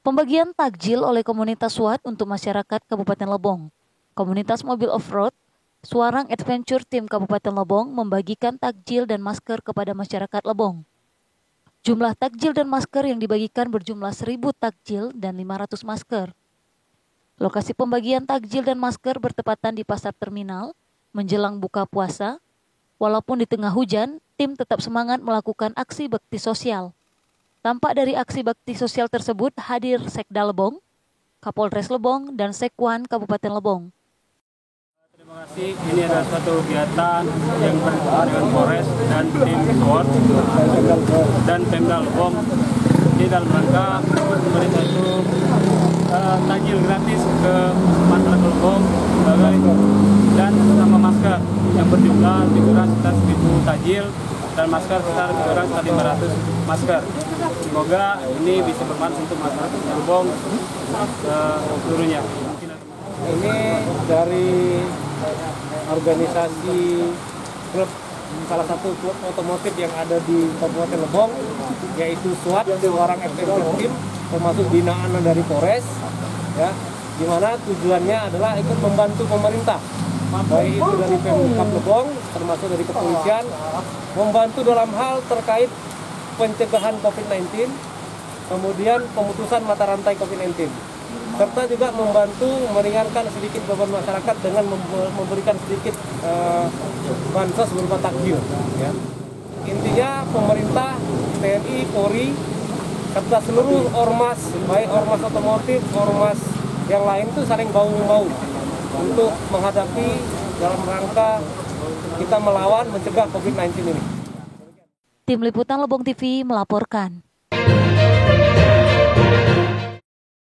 Pembagian takjil oleh komunitas SWAT untuk masyarakat Kabupaten Lebong. Komunitas mobil off-road, Suarang Adventure Team Kabupaten Lebong membagikan takjil dan masker kepada masyarakat Lebong. Jumlah takjil dan masker yang dibagikan berjumlah 1.000 takjil dan 500 masker. Lokasi pembagian takjil dan masker bertepatan di pasar terminal menjelang buka puasa. Walaupun di tengah hujan, tim tetap semangat melakukan aksi bakti sosial. Tampak dari aksi bakti sosial tersebut hadir Sekda Lebong, Kapolres Lebong, dan Sekwan Kabupaten Lebong. Terima kasih. Ini adalah suatu kegiatan yang berkaitan dengan Polres dan tim SWAT dan Pemda Lebong. Ini dalam rangka memberi satu takjil gratis ke masyarakat Lebong dan sama masker yang berjumlah lebih kurang sekitar 1.000 takjil dan masker sekitar lebih kurang sekitar 500 masker. Semoga ini bisa bermanfaat untuk masyarakat Lebong seluruhnya. Ini dari organisasi klub, salah satu klub otomotif yang ada di Kabupaten Lebong, yaitu SWAT, Suarang Adventure Team, termasuk binaan dari Polres, ya, di mana tujuannya adalah ikut membantu pemerintah, baik itu dari Pemkab Lebong, termasuk dari kepolisian, membantu dalam hal terkait pencegahan COVID-19, kemudian pemutusan mata rantai COVID-19. Serta juga membantu meringankan sedikit beban masyarakat dengan memberikan sedikit bansos berupa takjil. Ya. Intinya pemerintah, TNI, Polri, serta seluruh ormas, baik ormas otomotif, ormas yang lain itu saling bahu-membahu untuk menghadapi dalam rangka kita melawan mencegah COVID-19 ini. Tim Liputan Lebong TV melaporkan.